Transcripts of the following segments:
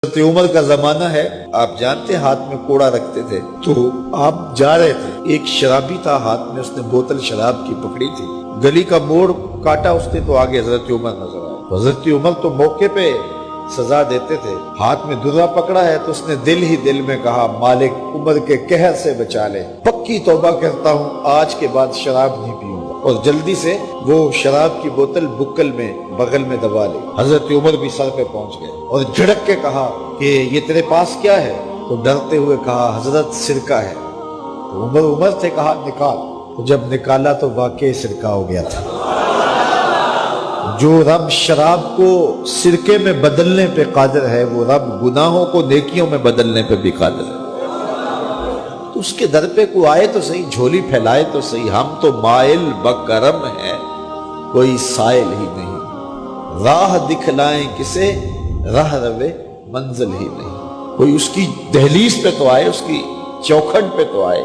حضرت عمر کا زمانہ ہے، آپ جانتے ہیں ہاتھ میں کوڑا رکھتے تھے، تو آپ جا رہے تھے، ایک شرابی تھا، ہاتھ میں اس نے بوتل شراب کی پکڑی تھی، گلی کا موڑ کاٹا اس نے تو آگے حضرت عمر نظر آئے۔ حضرت عمر تو موقع پہ سزا دیتے تھے، ہاتھ میں درہ پکڑا ہے تو اس نے دل ہی دل میں کہا مالک عمر کے قہر سے بچا لے، پکی توبہ کرتا ہوں آج کے بعد شراب نہیں پیوں گا، اور جلدی سے وہ شراب کی بوتل بکل میں بغل میں دبا لی۔ حضرت عمر بھی سر پہ پہنچ گئے اور جھڑک کے کہا کہ یہ تیرے پاس کیا ہے؟ تو ڈرتے ہوئے کہا حضرت سرکہ ہے۔ تو عمر سے کہا نکال، تو جب نکالا تو واقعی سرکہ ہو گیا تھا۔ جو رب شراب کو سرکے میں بدلنے پہ قادر ہے، وہ رب گناہوں کو نیکیوں میں بدلنے پہ بھی قادر ہے۔ تو اس کے در پہ کوئی آئے تو صحیح، جھولی پھیلائے تو صحیح، ہم تو مائل بکرم ہیں، کوئی سائل ہی نہیں، راہ دکھلائیں کسے راہ روے منزل ہی نہیں۔ کوئی اس کی دہلیز پہ تو آئے، اس کی چوکھٹ پہ تو آئے،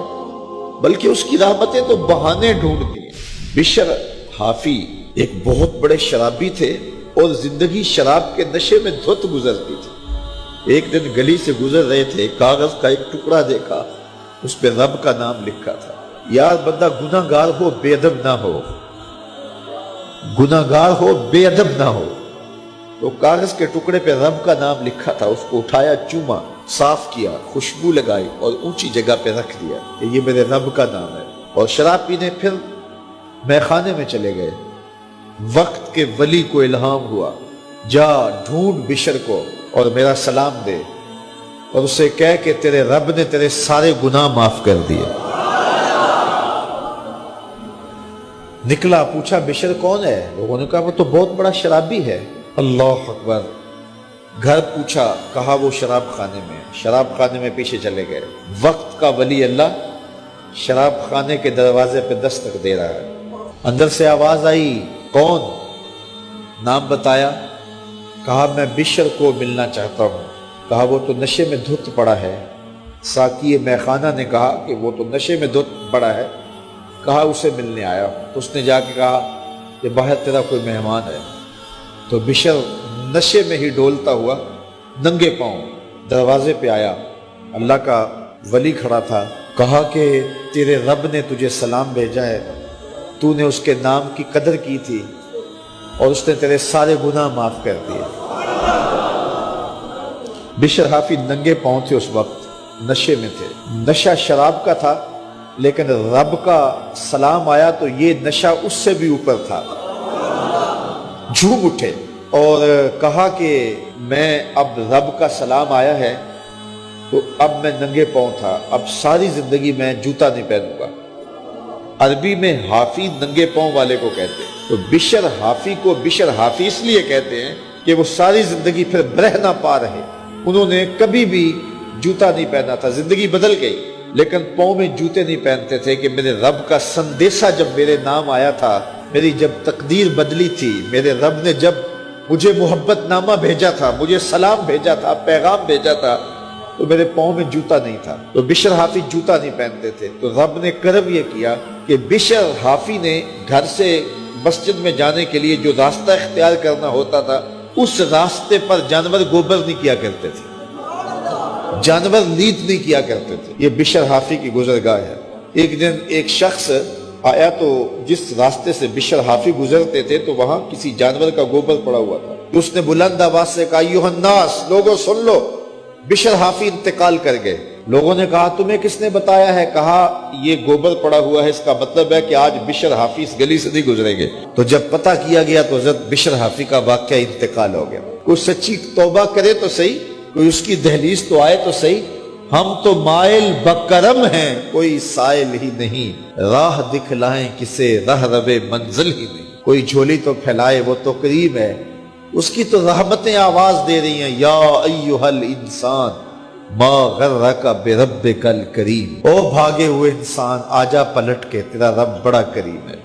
بلکہ اس کی رحمتیں تو بہانے ڈھونڈتی ہیں۔ بشر حافی ایک بہت بڑے شرابی تھے اور زندگی شراب کے نشے میں دھت گزرتی تھی۔ ایک دن گلی سے گزر رہے تھے، کاغذ کا ایک ٹکڑا دیکھا، اس پہ رب کا نام لکھا تھا۔ یار بندہ گناہ گار ہو بے ادب نہ ہو، گناہ گار ہو بے ادب نہ ہو۔ تو کاغذ کے ٹکڑے پہ رب کا نام لکھا تھا، اس کو اٹھایا، چوما، صاف کیا، خوشبو لگائی اور اونچی جگہ پہ رکھ دیا کہ یہ میرے رب کا نام ہے، اور شراب پینے پھر میخانے میں چلے گئے۔ وقت کے ولی کو الہام ہوا، جا ڈھونڈ بشر کو اور میرا سلام دے، اور اسے کہہ کہ تیرے رب نے تیرے سارے گناہ معاف کر دیے۔ نکلا، پوچھا بشر کون ہے؟ لوگوں نے کہا وہ تو بہت بڑا شرابی ہے۔ اللہ اکبر۔ گھر پوچھا، کہا وہ شراب خانے میں۔ شراب خانے میں پیچھے چلے گئے۔ وقت کا ولی اللہ شراب خانے کے دروازے پہ دستک دے رہا ہے۔ اندر سے آواز آئی، کون؟ نام بتایا، کہا میں بشر کو ملنا چاہتا ہوں۔ کہا وہ تو نشے میں دھت پڑا ہے۔ ساقی میخانہ نے کہا کہ وہ تو نشے میں دھت پڑا ہے، کہا اسے ملنے آیا۔ اس نے جا کے کہا کہ باہر تیرا کوئی مہمان ہے۔ تو بشر نشے میں ہی ڈولتا ہوا ننگے پاؤں دروازے پہ آیا۔ اللہ کا ولی کھڑا تھا، کہا کہ تیرے رب نے تجھے سلام بھیجا ہے، تو نے اس کے نام کی قدر کی تھی اور اس نے تیرے سارے گناہ معاف کر دیے۔ بشر حافی ننگے پاؤں تھے، اس وقت نشے میں تھے۔ نشہ شراب کا تھا، لیکن رب کا سلام آیا تو یہ نشہ اس سے بھی اوپر تھا۔ جھوم اٹھے اور کہا کہ میں اب رب کا سلام آیا ہے تو اب میں ننگے پاؤں تھا، اب ساری زندگی میں جوتا نہیں پہنوں گا۔ عربی میں حافی ننگے پاؤں والے کو کہتے ہیں، تو بشر حافی کو بشر حافی اس لیے کہتے ہیں کہ وہ ساری زندگی پھر برہنہ پا رہے، انہوں نے کبھی بھی جوتا نہیں پہنا تھا، زندگی بدل گئی، لیکن پاؤں میں جوتے نہیں پہنتے تھے کہ میرے رب کا سندیسہ جب میرے نام آیا تھا، میری جب تقدیر بدلی تھی، میرے رب نے جب مجھے محبت نامہ بھیجا تھا، مجھے سلام بھیجا تھا، پیغام بھیجا تھا، تو میرے پاؤں میں جوتا نہیں تھا۔ تو بشر حافی جوتا نہیں پہنتے تھے، تو رب نے کرم یہ کیا کہ بشر حافی نے گھر سے مسجد میں جانے کے لیے جو راستہ اختیار کرنا ہوتا تھا، اس راستے پر جانور گوبر نہیں کیا کرتے تھے، جانور لیت نہیں کیا کرتے تھے۔ یہ بشر حافی کی گزرگاہ ہے۔ ایک دن ایک شخص آیا تو جس راستے سے بشر حافی گزرتے تھے تو وہاں کسی جانور کا گوبر پڑا ہوا تھا۔ اس نے بلند آواز سے کہا، ایھا الناس، لوگوں سن لو، بشر حافی انتقال کر گئے۔ لوگوں نے کہا تمہیں کس نے بتایا ہے؟ کہا یہ گوبر پڑا ہوا ہے، اس کا مطلب ہے کہ آج بشر حافی اس گلی سے نہیں گزریں گے۔ تو جب پتہ کیا گیا تو حضرت بشر حافی کا واقعہ انتقال ہو گیا۔ کوئی سچی توبہ کرے تو صحیح، کوئی اس کی دہلیز تو آئے تو صحیح۔ ہم تو مائل بکرم ہیں، کوئی سائل ہی نہیں، راہ دکھلائیں کسے راہ روے منزل ہی نہیں۔ کوئی جھولی تو پھیلائے، وہ تو کریم ہے، اس کی تو رحمتیں آواز دے رہی ہیں، یا ایھا الانسان ما غرک بربک الکریم، او بھاگے ہوئے انسان آجا پلٹ کے، تیرا رب بڑا کریم ہے۔